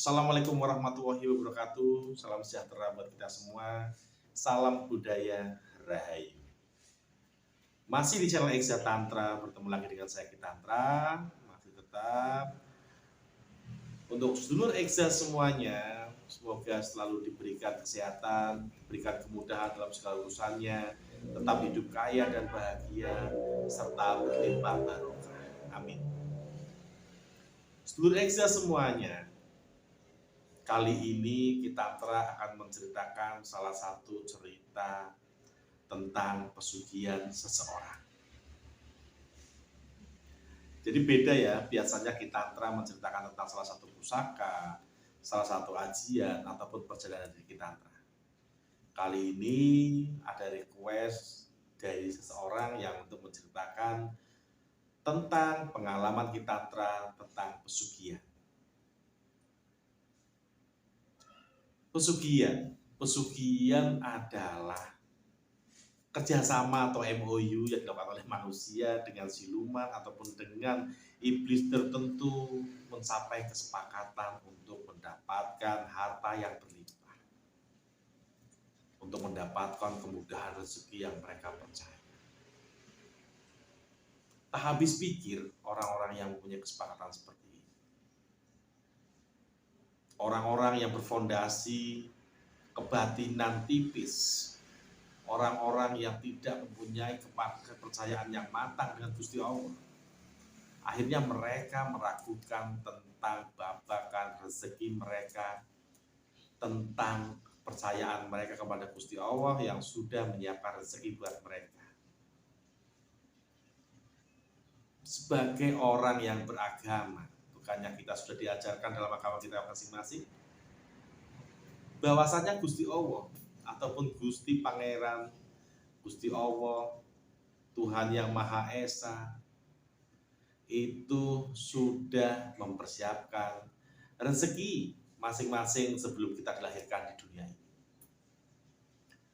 Assalamualaikum warahmatullahi wabarakatuh. Salam sejahtera buat kita semua. Salam budaya Rahayu. Masih di channel Exa Tantra, bertemu lagi dengan saya Ki Tantra. Masih tetap untuk sedulur Exa semuanya, semoga selalu diberikan kesehatan, diberikan kemudahan dalam segala urusannya, tetap hidup kaya dan bahagia, serta berlimpah barokah. Amin. Sedulur Exa semuanya, kali ini kita akan menceritakan salah satu cerita tentang pesugihan seseorang. Jadi beda ya, biasanya kita menceritakan tentang salah satu pusaka, salah satu ajian, ataupun perjalanan dari kita. Kali ini ada request dari seseorang yang untuk menceritakan tentang pengalaman kita tentang pesugihan. Pesugihan adalah kerjasama atau MOU yang dilakukan oleh manusia dengan siluman ataupun dengan iblis tertentu mencapai kesepakatan untuk mendapatkan harta yang berlimpah, untuk mendapatkan kemudahan rezeki yang mereka percaya. Tak habis pikir orang-orang yang mempunyai kesepakatan seperti ini. Orang-orang yang berfondasi kebatinan tipis, orang-orang yang tidak mempunyai kepercayaan yang matang dengan Gusti Allah, akhirnya mereka meragukan tentang babakan rezeki mereka, tentang kepercayaan mereka kepada Gusti Allah yang sudah menyiapkan rezeki buat mereka. Sebagai orang yang beragama, bukannya kita sudah diajarkan dalam agama kita masing-masing bahwasanya Gusti Allah ataupun Gusti Pangeran, Gusti Allah, Tuhan yang Maha Esa itu sudah mempersiapkan rezeki masing-masing sebelum kita dilahirkan di dunia ini.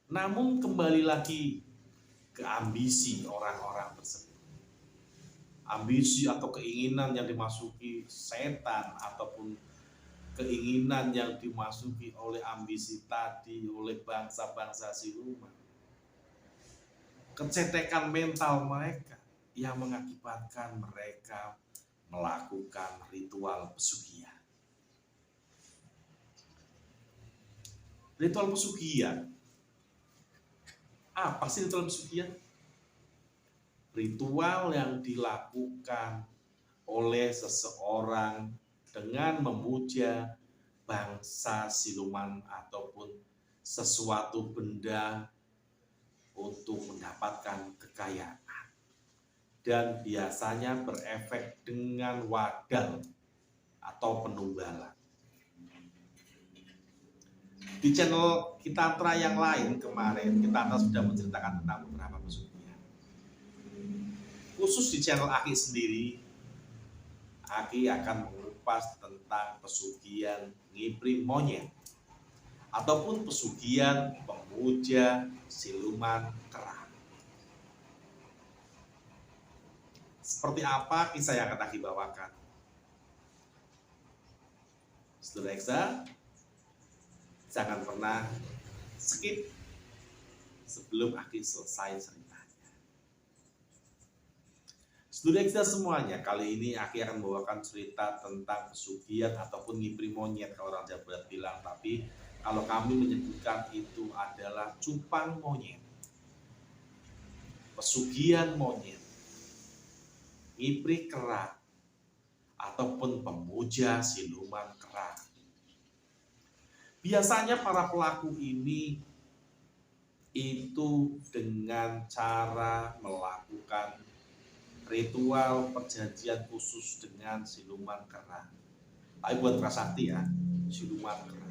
Namun kembali lagi ke ambisi orang-orang tersebut. Ambisi atau keinginan yang dimasuki setan ataupun keinginan yang dimasuki oleh ambisi tadi oleh bangsa-bangsa siluman. Kecetekan mental mereka yang mengakibatkan mereka melakukan ritual pesugihan. Ritual pesugihan. Apa sih ritual pesugihan? Ritual yang dilakukan oleh seseorang dengan memuja bangsa siluman ataupun sesuatu benda untuk mendapatkan kekayaan, dan biasanya berefek dengan wadal atau penunggalan. Di channel kita yang lain kemarin kita sudah menceritakan tentang beberapa pesugihan. Khusus di channel Aki sendiri, Aki akan mengupas tentang pesugihan ngipri monyet ataupun pesugihan pemuja siluman kera. Seperti apa kisah yang akan Aki bawakan? Saudara Exa, jangan pernah skip sebelum Aki selesai ceritanya. Saudara Exa semuanya, kali ini Aki akan membawakan cerita tentang pesugihan ataupun ngipri monyet kalau orang Jawa Barat bilang, tapi kalau kami menyebutkan itu adalah cupang monyet, pesugihan monyet, ngipri kera, ataupun pemuja siluman kera. Biasanya para pelaku ini itu dengan cara melakukan ritual perjanjian khusus dengan siluman kera. Tapi buat prasakti ya, siluman kera.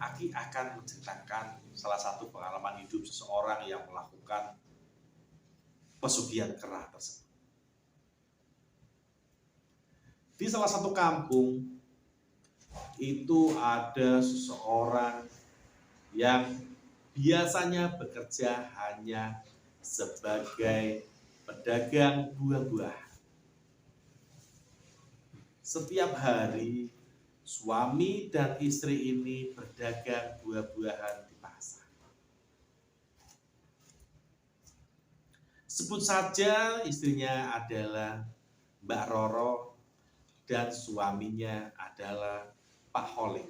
Aki akan menceritakan salah satu pengalaman hidup seseorang yang melakukan pesugihan kera tersebut. Di salah satu kampung itu ada seseorang yang biasanya bekerja hanya sebagai pedagang buah-buah. Setiap hari suami dan istri ini berdagang buah-buahan di pasar. Sebut saja istrinya adalah Mbak Roro dan suaminya adalah Pak Holik.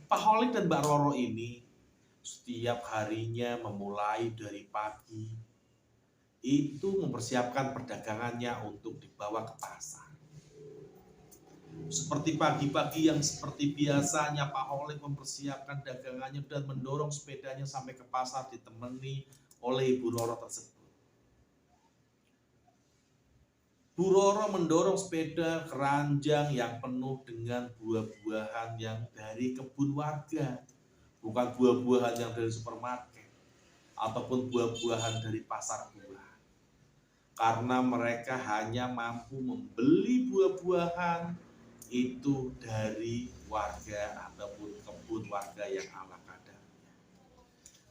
Pak Holik dan Mbak Roro ini setiap harinya memulai dari pagi itu mempersiapkan perdagangannya untuk dibawa ke pasar. Seperti pagi-pagi yang seperti biasanya Pak Holik mempersiapkan dagangannya dan mendorong sepedanya sampai ke pasar ditemani oleh Ibu Roro tersebut. Bu Roro mendorong sepeda keranjang yang penuh dengan buah-buahan yang dari kebun warga, bukan buah-buahan yang dari supermarket ataupun buah-buahan dari pasar buah. Karena mereka hanya mampu membeli buah-buahan itu dari warga ataupun kebun warga yang ala kadarnya.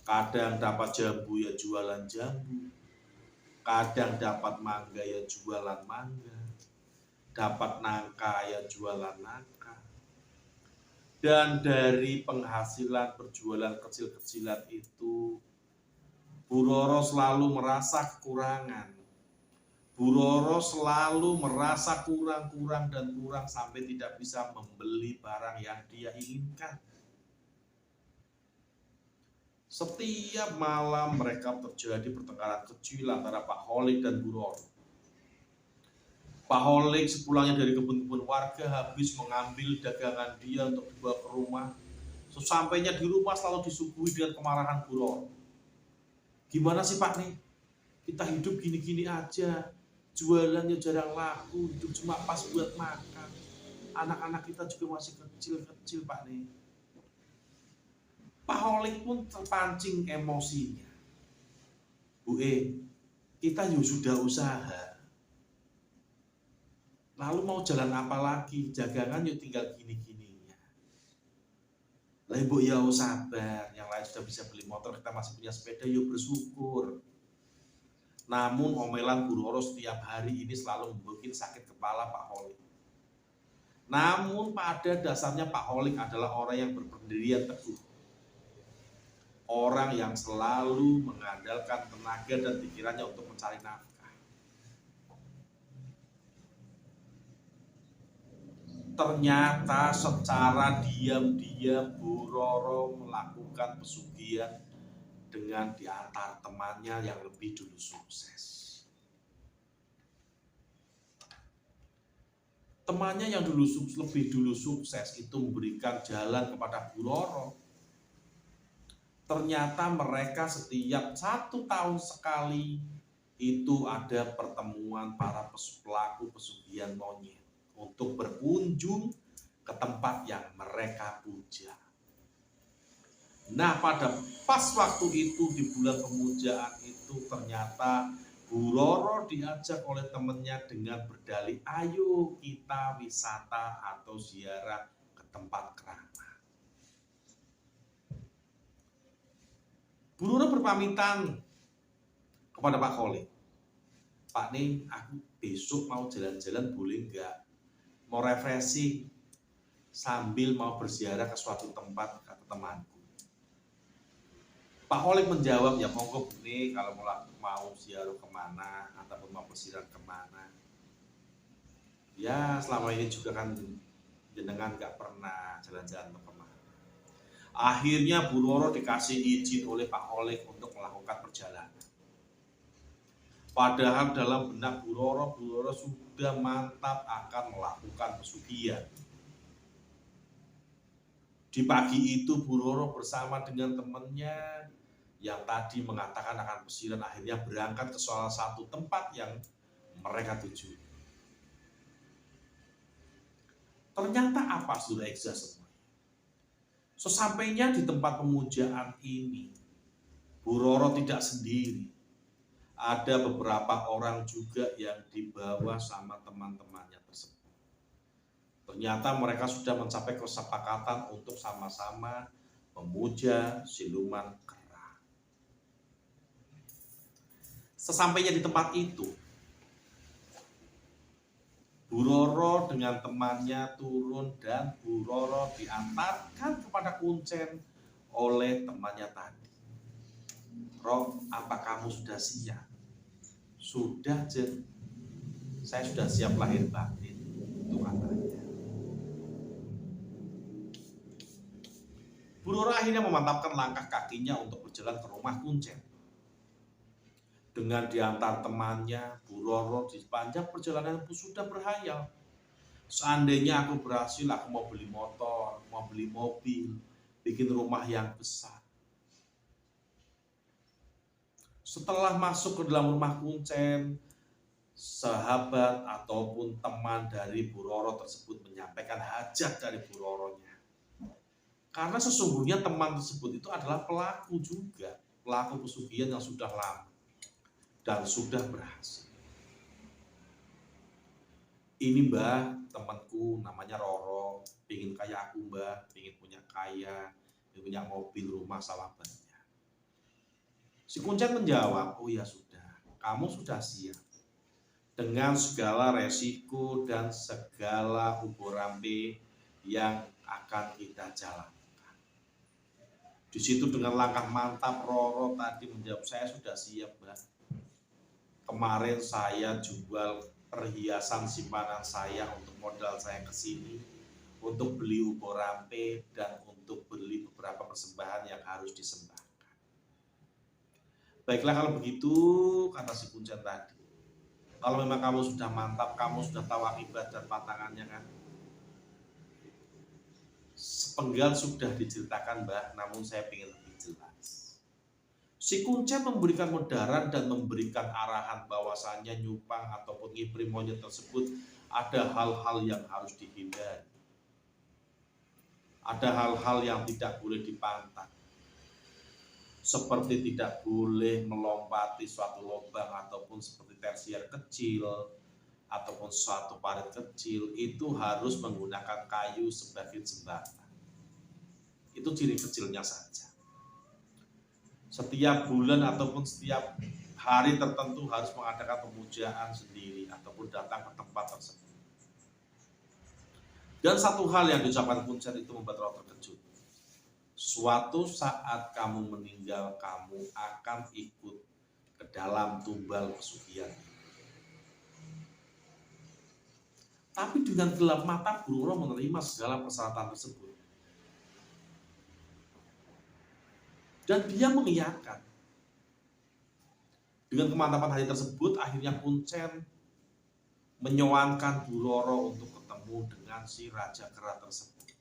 Kadang dapat jambu ya jualan jambu, kadang dapat mangga ya jualan mangga, dapat nangka ya jualan nangka. Dan dari penghasilan berjualan kecil-kecilan itu, Bu Roro selalu merasa kekurangan. Bu Roro selalu merasa kurang dan kurang sampai tidak bisa membeli barang yang dia inginkan. Setiap malam mereka terjadi pertengkaran kecil antara Pak Holik dan Bu Roro. Pak Holik sepulangnya dari kebun-kebun warga habis mengambil dagangan dia untuk dibawa ke rumah. Sesampainya di rumah selalu disuguhi dengan kemarahan Bu Roro. Gimana sih Pak nih? Kita hidup gini-gini aja. Jualannya jarang laku, hidup cuma pas buat makan. Anak-anak kita juga masih kecil-kecil Pak nih. Pak Holik pun terpancing emosinya. Bu kita ya sudah usaha. Lalu mau jalan apa lagi? Dagangan yuk tinggal gini-gininya. Lah ibu ya sabar, yang lain sudah bisa beli motor, kita masih punya sepeda, yuk bersyukur. Namun omelan Bu Roro setiap hari ini selalu membuat sakit kepala Pak Holik. Namun pada dasarnya Pak Holik adalah orang yang berpendirian teguh. Orang yang selalu mengandalkan tenaga dan pikirannya untuk mencari nafkah. Ternyata secara diam-diam Bu Roro melakukan pesugihan dengan diantar temannya yang lebih dulu sukses. Temannya yang lebih dulu sukses itu memberikan jalan kepada Bu Roro. Ternyata mereka setiap 1 tahun sekali itu ada pertemuan para pelaku pesugihan monyet untuk berkunjung ke tempat yang mereka puja. Nah, pada pas waktu itu di bulan pemujaan itu ternyata Bu Roro diajak oleh temannya dengan berdalih, ayo kita wisata atau ziarah ke tempat keramat. Bu Roro berpamitan kepada Pak Holik. Pak nih, aku besok mau jalan-jalan boleh enggak? Mau refreshing sambil mau berziarah ke suatu tempat kata temanku. Pak Holik menjawab, ya monggo Bu nih, kalau mau ziarah kemana ataupun mau berziarah kemana. Ya selama ini juga kan jenengan enggak pernah jalan-jalan ke kemana. Akhirnya Bu Roro dikasih izin oleh Pak Holik untuk melakukan perjalanan. Padahal dalam benak Bu Roro sudah mantap akan melakukan pesugihan. Di pagi itu Bu Roro bersama dengan temannya yang tadi mengatakan akan pesisir akhirnya berangkat ke salah satu tempat yang mereka tuju. Ternyata apa sudah eksa? Sesampainya di tempat pemujaan ini, Bu Roro tidak sendiri. Ada beberapa orang juga yang dibawa sama teman-temannya tersebut. Ternyata mereka sudah mencapai kesepakatan untuk sama-sama memuja siluman kera. Sesampainya di tempat itu, Bu Bu Roro dengan temannya turun dan Bu Roro diantarkan kepada Kuncen oleh temannya tadi. Ro, apa kamu sudah siap? Sudah, Jen. Saya sudah siap lahir batin. Itu katanya. Bu Roro akhirnya memantapkan langkah kakinya untuk berjalan ke rumah Kuncen. Dengan diantar temannya, Bu Roro di sepanjang perjalanan sudah berhayal. Seandainya aku berhasil, aku mau beli motor, mau beli mobil, bikin rumah yang besar. Setelah masuk ke dalam rumah Kuncen, sahabat ataupun teman dari Bu Roro tersebut menyampaikan hajat dari Bu Roronya. Karena sesungguhnya teman tersebut itu adalah pelaku juga, pelaku pesugihan yang sudah lama dan sudah berhasil. Ini Mbah, temanku namanya Roro, pengen kayak aku Mbah, pengen punya kaya, pengen punya mobil, rumah, sahabatnya. Si Kuncen menjawab, oh ya sudah, kamu sudah siap. Dengan segala resiko dan segala umur-rampe yang akan kita jalankan. Di situ dengan langkah mantap Roro tadi menjawab, saya sudah siap Mbah. Kemarin saya jual perhiasan simpanan saya untuk modal saya ke sini, untuk beli umur rampe dan untuk beli beberapa persembahan yang harus disembahkan. Baiklah kalau begitu, kata si Kuncen tadi. Kalau memang kamu sudah mantap, kamu sudah tahu akibat dan pantangannya kan. Sepenggal sudah diceritakan Mbah, namun saya ingin lebih jelas. Si Kuncen memberikan mudaran dan memberikan arahan bahwasannya nyupang ataupun ngipri monyet tersebut ada hal-hal yang harus dihindari. Ada hal-hal yang tidak boleh dipantang. Seperti tidak boleh melompati suatu lubang ataupun seperti tersier kecil ataupun suatu parit kecil, itu harus menggunakan kayu sebagai jembatan. Itu ciri kecilnya saja. Setiap bulan ataupun setiap hari tertentu harus mengadakan pemujaan sendiri ataupun datang ke tempat tersebut. Dan satu hal yang diucapkan Kuncen itu membuat Roro terkejut. Suatu saat kamu meninggal, kamu akan ikut ke dalam tumbal pesugihan. Tapi dengan gelap mata Bu Roro menerima segala persyaratan tersebut. Dan dia mengiyakan. Dengan kemantapan hati tersebut, akhirnya Kuncen menyoangkan Bu Roro untuk ketemu dengan si Raja Kera tersebut.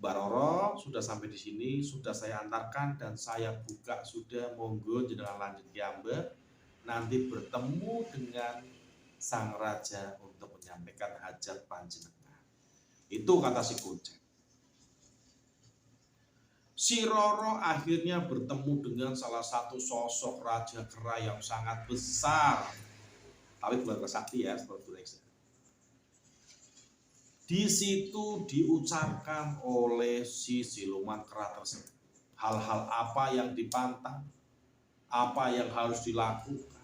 Mbak Roro sudah sampai di sini, sudah saya antarkan dan saya buka sudah, monggo jenengan lanjut kiambe. Nanti bertemu dengan sang raja untuk menyampaikan hajat panjenengan. Itu kata si Kuncen. Si Roro akhirnya bertemu dengan salah satu sosok Raja Kera yang sangat besar. Tapi bukan kesakti ya, seperti itu. Di situ diucapkan oleh si siluman kera tersebut. Hal-hal apa yang dipantang, apa yang harus dilakukan,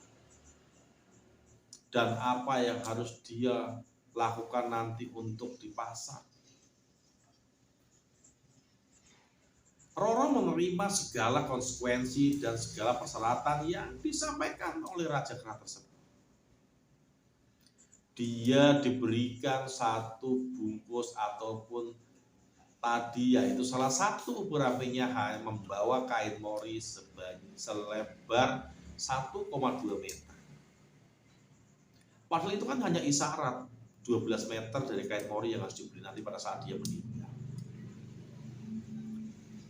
dan apa yang harus dia lakukan nanti untuk dipasang. Roro menerima segala konsekuensi dan segala persyaratan yang disampaikan oleh Raja Kera tersebut. Dia diberikan satu bungkus ataupun tadi yaitu salah satu umur rampenya membawa kain mori selebar 1,2 meter. Padahal itu kan hanya isyarat 12 meter dari kain mori yang harus dibeli nanti pada saat dia meninggal.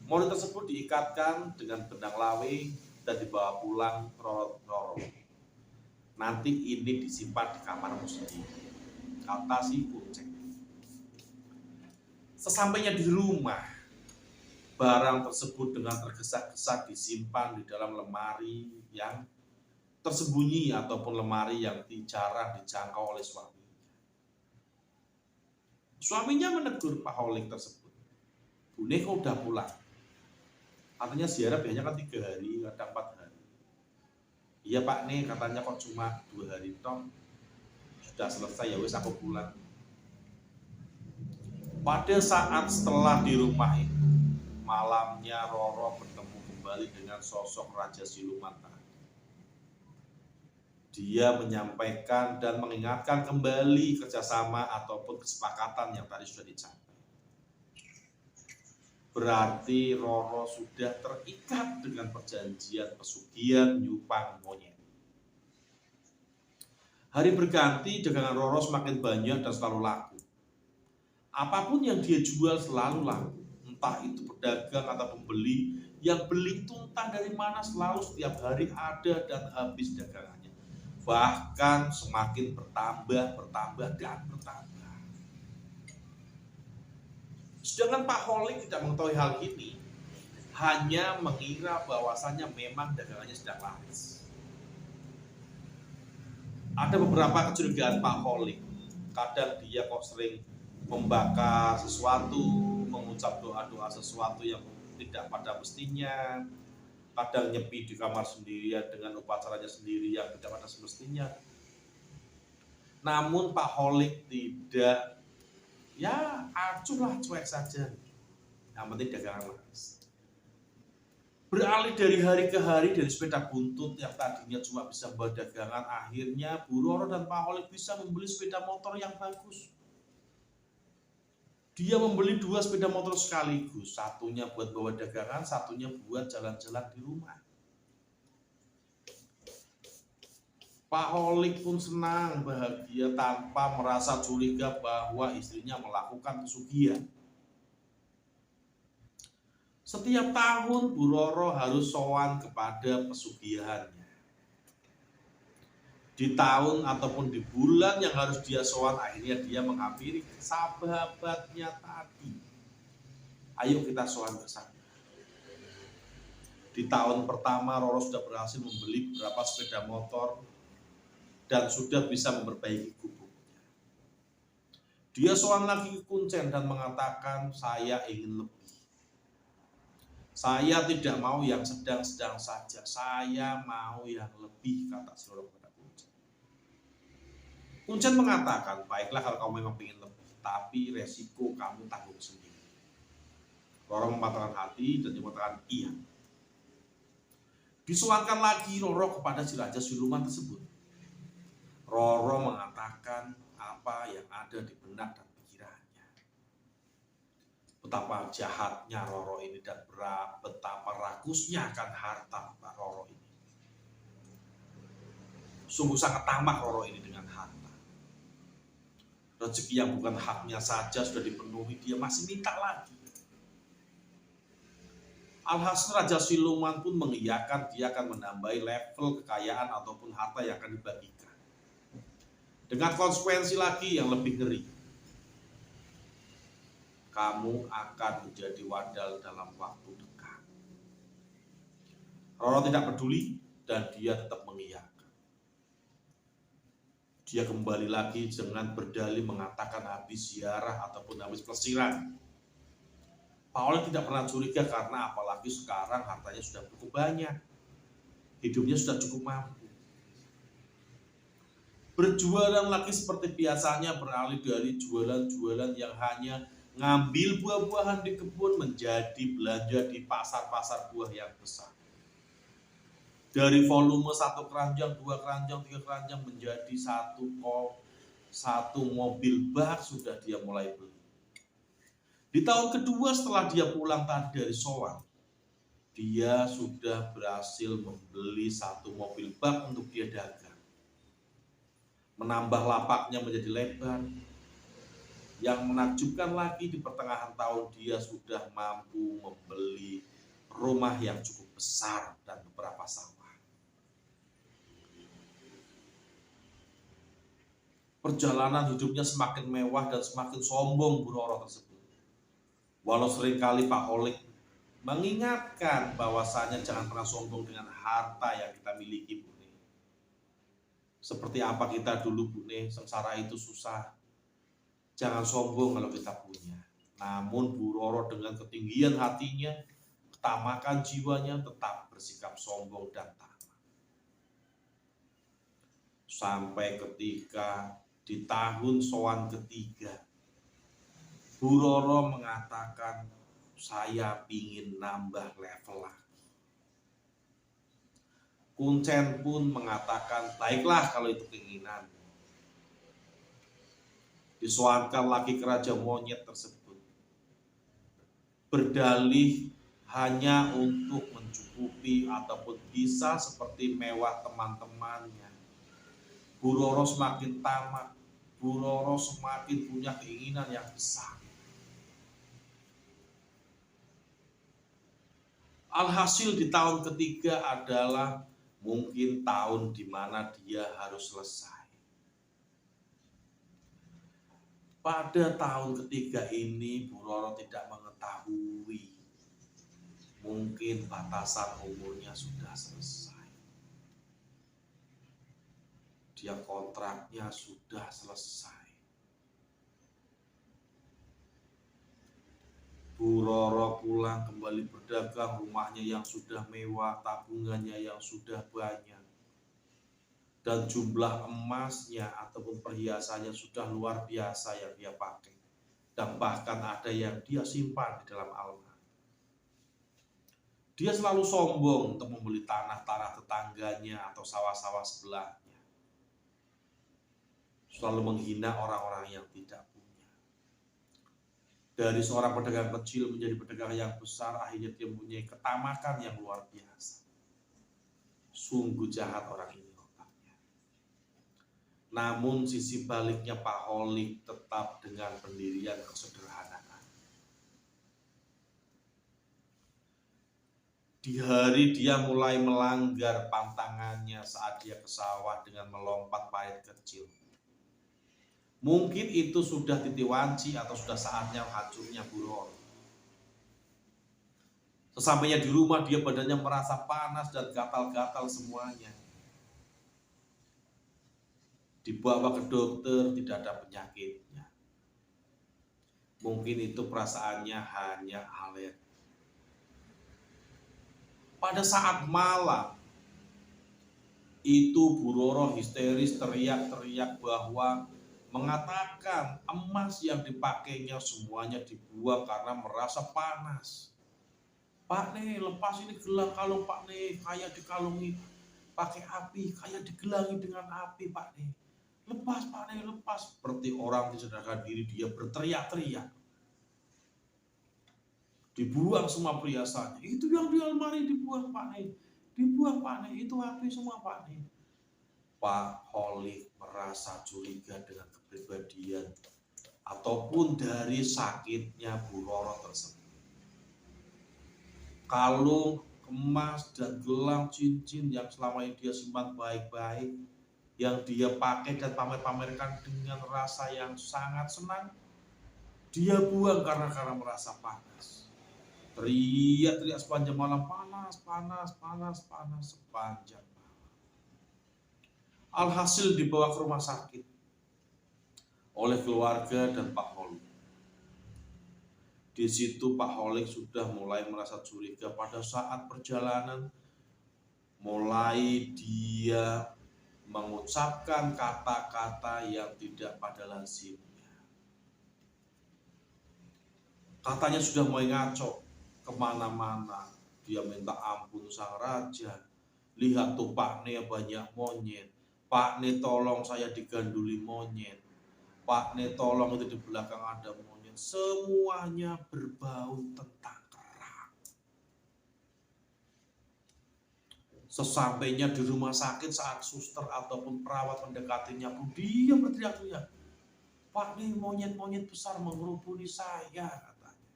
Mori tersebut diikatkan dengan benang lawe dan dibawa pulang Roro. Nanti ini disimpan di kamarmu sendiri, kata si Kuncen. Sesampainya di rumah, barang tersebut dengan tergesa-gesa disimpan di dalam lemari yang tersembunyi ataupun lemari yang jarang dijangkau oleh suaminya. Suaminya menegur Pak Holik tersebut. Bune kau udah pulang. Artinya ziarah biasanya kan 3 hari, kadang 4 hari. Iya Pak nih, katanya kok cuma 2 hari tok, sudah selesai, ya wis aku pulang. Pada saat setelah di rumah itu, malamnya Roro bertemu kembali dengan sosok Raja Siluman tadi. Dia menyampaikan dan mengingatkan kembali kerjasama ataupun kesepakatan yang tadi sudah dicapai. Berarti Roro sudah terikat dengan perjanjian pesugihan nyupang monyet. Hari berganti, dagangan Roro semakin banyak dan selalu laku. Apapun yang dia jual selalu laku. Entah itu pedagang atau pembeli, yang beli itu entah dari mana selalu setiap hari ada dan habis dagangannya. Bahkan semakin bertambah dan bertambah. Sedangkan Pak Holik tidak mengetahui hal ini, hanya mengira bahwasannya memang dagangannya sedang laris. Ada beberapa kecurigaan Pak Holik. Kadang dia kok sering membakar sesuatu, mengucap doa-doa sesuatu yang tidak pada mestinya, kadang nyepi di kamar sendirian dengan upacaranya sendiri yang tidak pada semestinya. Namun Pak Holik tidak, ya acuhlah, cuek saja, yang penting dagangan laris. Beralih dari hari ke hari, dari sepeda buntut yang tadinya cuma bisa membawa dagangan, akhirnya Bu Roro dan Pak Holik bisa membeli sepeda motor yang bagus. Dia membeli 2 sepeda motor sekaligus, satunya buat bawa dagangan, satunya buat jalan-jalan di rumah. Pak Holik pun senang, bahagia tanpa merasa curiga bahwa istrinya melakukan pesugihan. Setiap tahun Bu Roro harus sowan kepada pesugihannya. Di tahun ataupun di bulan yang harus dia sowan, akhirnya dia menghampiri sahabatnya tadi. Ayo kita sowan ke sana. Di tahun pertama Roro sudah berhasil membeli beberapa sepeda motor dan sudah bisa memperbaiki gubuknya. Dia sowan lagi ke Kuncen dan mengatakan, saya ingin lebih. Saya tidak mau yang sedang-sedang saja, saya mau yang lebih, kata si Roro kepada Kuncen. Kuncen mengatakan, baiklah kalau kamu memang ingin lebih, tapi resiko kamu tanggung sendiri. Roro mematangkan hati dan dia mengatakan iya. Disuankan lagi Roro kepada si Raja Siluman tersebut. Roro mengatakan apa yang ada di benak dan pikirannya. Betapa jahatnya Roro ini dan betapa rakusnya akan harta Pak Roro ini. Sungguh sangat tamak Roro ini dengan harta. Rezeki yang bukan haknya saja sudah dipenuhi, dia masih minta lagi. Alhasil Raja Siluman pun mengiyakan dia akan menambahi level kekayaan ataupun harta yang akan dibagikan. Dengan konsekuensi lagi yang lebih ngeri. Kamu akan menjadi wadal dalam waktu dekat. Roro tidak peduli dan dia tetap mengiyakan. Dia kembali lagi dengan berdalih mengatakan habis ziarah ataupun habis pelesiran. Pak Holik tidak pernah curiga karena apalagi sekarang hartanya sudah cukup banyak. Hidupnya sudah cukup mampu. Berjualan lagi seperti biasanya, beralih dari jualan-jualan yang hanya ngambil buah-buahan di kebun menjadi belanja di pasar-pasar buah yang besar. Dari volume 1 keranjang, 2 keranjang, 3 keranjang menjadi satu mobil bak sudah dia mulai beli. Di tahun kedua setelah dia pulang tadi dari sowan, dia sudah berhasil membeli 1 mobil bak untuk dia dagang. Menambah lapaknya menjadi lebar. Yang menakjubkan lagi, di pertengahan tahun dia sudah mampu membeli rumah yang cukup besar dan beberapa sawah. Perjalanan hidupnya semakin mewah dan semakin sombong Bu Roro tersebut. Walau seringkali Pak Holik mengingatkan bahwasanya jangan pernah sombong dengan harta yang kita miliki, Bu Ne. Seperti apa kita dulu, Bu Ne, sengsara itu susah. Jangan sombong kalau kita punya. Namun Bu Roro dengan ketinggian hatinya, ketamakan jiwanya tetap bersikap sombong dan tamak. Sampai ketika di tahun sowan ketiga, Bu Roro mengatakan, saya pingin nambah level lagi. Kuncen pun mengatakan, baiklah kalau itu keinginan. Disowankan lagi ke Raja Monyet tersebut, berdalih hanya untuk mencukupi ataupun bisa seperti mewah teman-temannya. Bu Roro semakin tamak, Bu Roro semakin punya keinginan yang besar. Alhasil di tahun ketiga adalah mungkin tahun di mana dia harus selesai. Pada tahun ketiga ini Bu Roro tidak mengetahui mungkin batasan umurnya sudah selesai. Dia kontraknya sudah selesai. Bu Roro pulang kembali berdagang, rumahnya yang sudah mewah, tabungannya yang sudah banyak, dan jumlah emasnya ataupun perhiasannya sudah luar biasa yang dia pakai, dan bahkan ada yang dia simpan di dalam almari. Dia selalu sombong untuk membeli tanah-tanah tetangganya atau sawah-sawah sebelahnya, selalu menghina orang-orang yang tidak punya. Dari seorang pedagang kecil menjadi pedagang yang besar, akhirnya dia mempunyai ketamakan yang luar biasa. Sungguh jahat orang ini otaknya. Namun sisi baliknya Pak Holik tetap dengan pendirian kesederhanaan. Di hari dia mulai melanggar pantangannya saat dia ke sawah dengan melompat parit kecil. Mungkin itu sudah titik wanci atau sudah saatnya hancurnya Bu Roro. Sesampainya di rumah dia badannya merasa panas dan gatal-gatal semuanya. Dibawa ke dokter, tidak ada penyakitnya. Mungkin itu perasaannya hanya alergi. Pada saat malam itu Bu Roro histeris teriak-teriak bahwa mengatakan emas yang dipakainya semuanya dibuang karena merasa panas. Pak nih, lepas ini gelang kalung Pak nih, kayak dikalungi pakai api, kayak digelangi dengan api Pak nih. Lepas Pak nih, lepas. Seperti orang tidak sadarkan diri, dia berteriak-teriak. Dibuang semua perhiasannya. Itu yang di almari dibuang Pak nih. Dibuang Pak nih, itu api semua Pak nih. Pak Holik merasa curiga dengan kepribadian ataupun dari sakitnya Bu Roro tersebut. Kalung, emas, dan gelang cincin yang selama ini dia simpan baik-baik, yang dia pakai dan pamer-pamerkan dengan rasa yang sangat senang, dia buang karena merasa panas. Teriak-teriak sepanjang malam, panas, panas, panas, panas sepanjang malam. Alhasil dibawa ke rumah sakit oleh keluarga dan Pak Holik. Di situ Pak Holik sudah mulai merasa curiga pada saat perjalanan. Mulai dia mengucapkan kata-kata yang tidak pada lazimnya. Katanya sudah mulai ngaco kemana-mana. Dia minta ampun sang raja. Lihat tuh Pak Ne banyak monyet. Pak Ne tolong saya diganduli monyet. Pak Ne tolong itu di belakang ada monyet. Semuanya berbau tentang kerang. Sesampainya di rumah sakit saat suster ataupun perawat mendekatinya pun dia berteriak-teriak, Pak nih monyet-monyet besar mengerubuni saya katanya.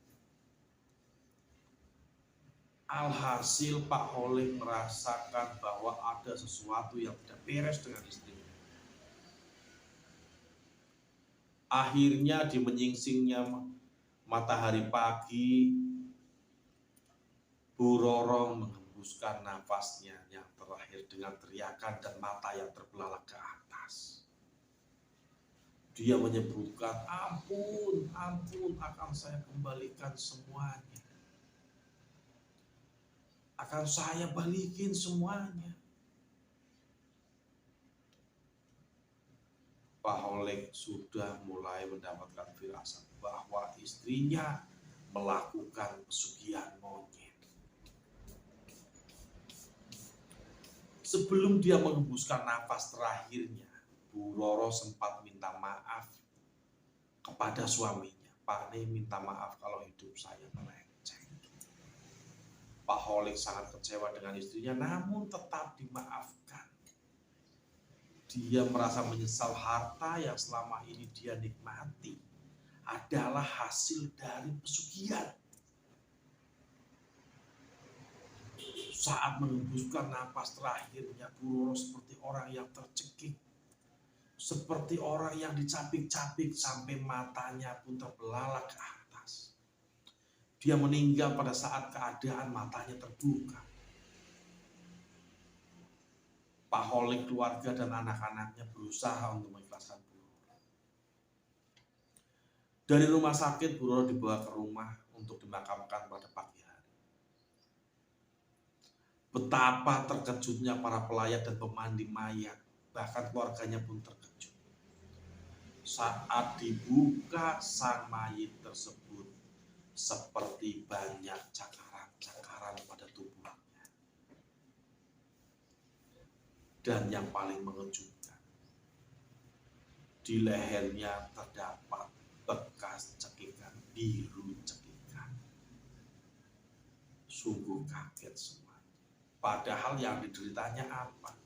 Alhasil Pak Holik merasakan bahwa ada sesuatu yang tidak beres dengan istrinya. Akhirnya di menyingsingnya matahari pagi, Bu Roro menghembuskan nafasnya yang terakhir dengan teriakan dan mata yang terbelalak ke atas. Dia menyebutkan, ampun, ampun, akan saya kembalikan semuanya. Akan saya balikin semuanya. Pak Holik sudah mulai mendapatkan firasat bahwa istrinya melakukan pesugihan monyet. Sebelum dia menghembuskan nafas terakhirnya, Bu Roro sempat minta maaf kepada suaminya. Pak Ne, minta maaf kalau hidup saya melenceng. Pak Holik sangat kecewa dengan istrinya, namun tetap dimaafkan. Dia merasa menyesal harta yang selama ini dia nikmati adalah hasil dari pesugihan. Saat menghembuskan napas terakhirnya, Bu Roro seperti orang yang tercekik, seperti orang yang dicapik-capik sampai matanya pun terbelalak ke atas. Dia meninggal pada saat keadaan matanya terbuka. Pak Holik, keluarga dan anak-anaknya berusaha untuk mengikhlaskan Bu Roro. Dari rumah sakit, Bu Roro dibawa ke rumah untuk dimakamkan pada pagi hari. Betapa terkejutnya para pelayat dan pemandi mayat, bahkan keluarganya pun terkejut. Saat dibuka sang mayit tersebut, seperti banyak cakaran-cakaran pada tubuhnya. Dan yang paling mengejutkan, di lehernya terdapat bekas cekikan, biru cekikan. Sungguh kaget semua. Padahal yang dideritanya apa?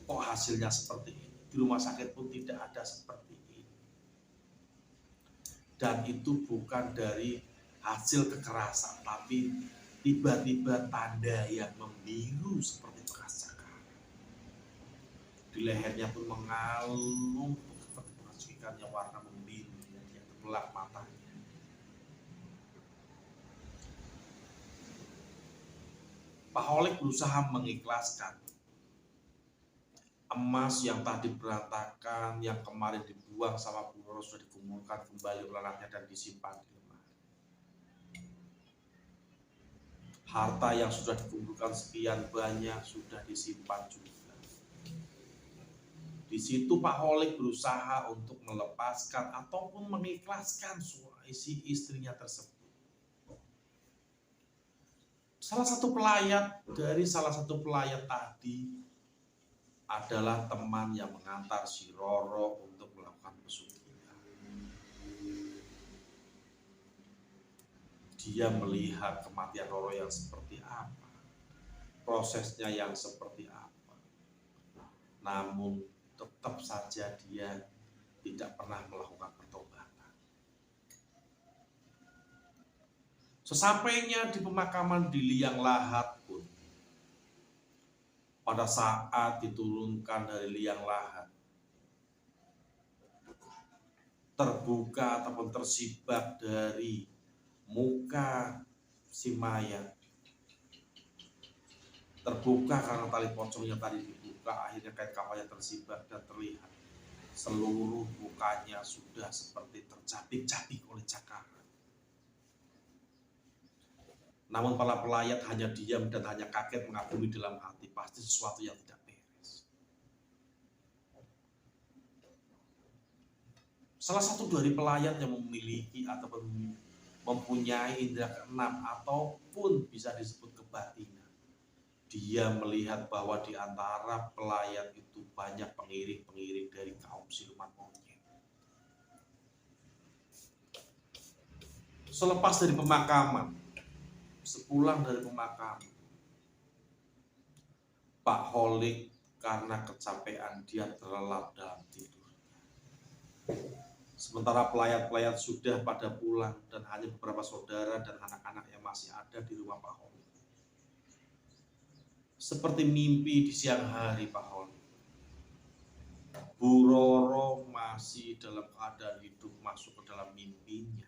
Kok hasilnya seperti ini? Di rumah sakit pun tidak ada seperti ini. Dan itu bukan dari hasil kekerasan, tapi tiba-tiba tanda yang membiru seperti bekas cakaran. Di lehernya pun mengalung seperti bekas cekikan yang warna membiru, yang terbelah matanya. Pak Holik berusaha mengikhlaskan emas yang tadi berantakan, yang kemarin dibuang sama Bu Roro sudah dikumpulkan kembali oleh anaknya dan disimpan di lemari. Harta yang sudah dikumpulkan sekian banyak sudah disimpan juga. Di situ Pak Holik berusaha untuk melepaskan ataupun mengikhlaskan isi istrinya tersebut. Salah satu pelayat tadi adalah teman yang mengantar si Roro untuk melakukan pesugihan. Dia melihat kematian Roro yang seperti apa, prosesnya yang seperti apa. Namun tetap saja dia tidak pernah melakukan pertobatan. Sesampainya di pemakaman di Liang Lahat pun, pada saat diturunkan dari liang lahat, terbuka ataupun tersibak dari muka si mayat, terbuka karena tali pocongnya tadi dibuka, akhirnya kain kafannya tersibak dan terlihat seluruh mukanya sudah seperti tercapik-capik oleh cakaran. Namun para pelayat hanya diam dan hanya kaget mengagumi dalam hati, pasti sesuatu yang tidak beres. Salah satu dari pelayat yang memiliki ataupun mempunyai indera keenam ataupun bisa disebut kebatinan, dia melihat bahwa di antara pelayat itu banyak pengiring-pengiring dari kaum siluman monyet. Selepas dari pemakaman, sepulang dari pemakaman, Pak Holik karena kecapean dia terlelap dalam tidur. Sementara pelayat-pelayat sudah pada pulang dan hanya beberapa saudara dan anak-anak yang masih ada di rumah Pak Holik. Seperti mimpi di siang hari Pak Holik, Bu Roro masih dalam keadaan hidup masuk ke dalam mimpinya.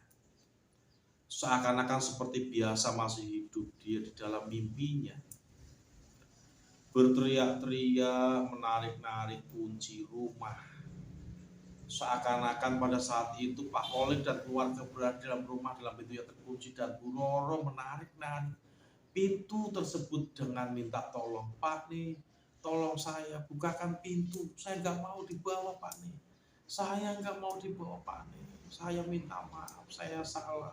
Seakan-akan seperti biasa masih hidup dia di dalam mimpinya. Berteriak-teriak, menarik-narik kunci rumah. Seakan-akan pada saat itu Pak Holik dan keluarga berada dalam rumah dalam pintu yang terkunci dan Bu Roro menarik-narik pintu tersebut dengan minta tolong. Pak nih, tolong saya bukakan pintu. Saya nggak mau dibawa Pak nih. Saya nggak mau dibawa Pak nih, saya minta maaf, saya salah.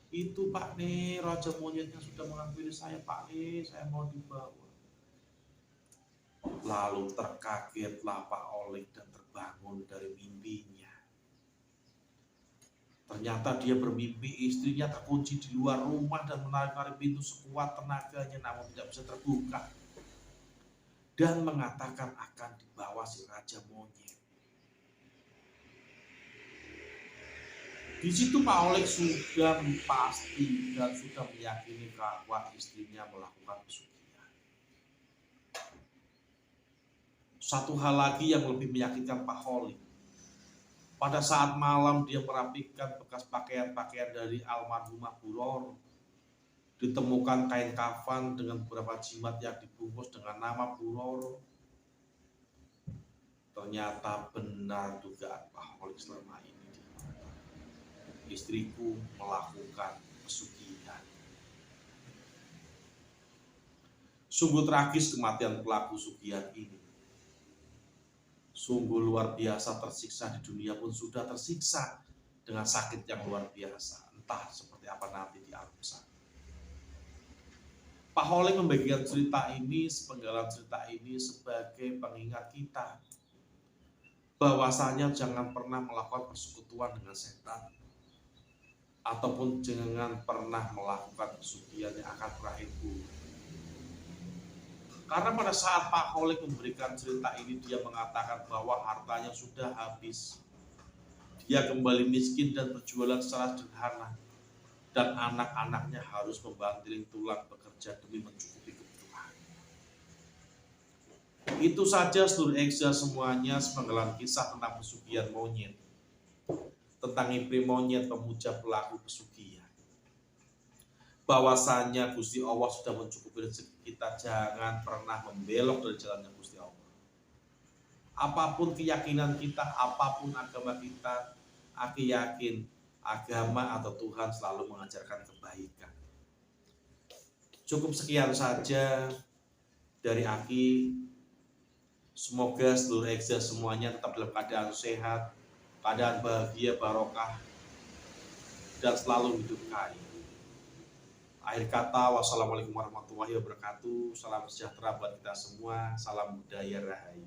Itu Pak nih, Raja Monyet yang sudah mengambil saya Pak nih, saya mau dibawa. Lalu terkagetlah Pak Oleg dan terbangun dari mimpinya. Ternyata dia bermimpi istrinya terkunci di luar rumah dan menarik-narik pintu sekuat tenaganya namun tidak bisa terbuka. Dan mengatakan akan dibawa si Raja Monyet. Di situ Pak Oleg sudah pasti dan sudah meyakini bahwa istrinya melakukan pesugihan. Satu hal lagi yang lebih meyakinkan Pak Oleg. Pada saat malam dia merapikan bekas pakaian-pakaian dari almarhumah Bu Roro. Ditemukan kain kafan dengan beberapa jimat yang dibungkus dengan nama Bu Roro. Ternyata benar dugaan Pak Oleg selama ini. Istriku melakukan pesugihan. Sungguh tragis kematian pelaku pesugihan ini. Sungguh luar biasa, tersiksa di dunia pun sudah tersiksa dengan sakit yang luar biasa. Entah seperti apa nanti di alam sana. Pak Oleg membagikan cerita ini, sepenggalan cerita ini sebagai pengingat kita bahwasanya jangan pernah melakukan persekutuan dengan setan ataupun jangan pernah melakukan pesugihan yang akan berakhir buruk. Karena pada saat Pak Oleg memberikan cerita ini, dia mengatakan bahwa hartanya sudah habis. Dia kembali miskin dan berjualan secara sederhana. Dan anak-anaknya harus membanting tulang bekerja demi mencukupi kebutuhan. Itu saja seluruh Eksa semuanya sepenggalan kisah tentang pesugihan monyet. Tentang Ipri Monyet pemuja pelaku pesugihan. Bahwasanya Gusti Allah sudah mencukupi rezeki kita, jangan pernah membelok dari jalannya Gusti Allah. Apapun keyakinan kita, apapun agama kita, aku yakin agama atau Tuhan selalu mengajarkan kebaikan. Cukup sekian saja dari Aki. Semoga seluruh Eksa semuanya tetap dalam keadaan sehat, keadaan bahagia, barokah, dan selalu hidup kaya. Akhir kata, wassalamualaikum warahmatullahi wabarakatuh. Salam sejahtera buat kita semua. Salam budaya rahayu.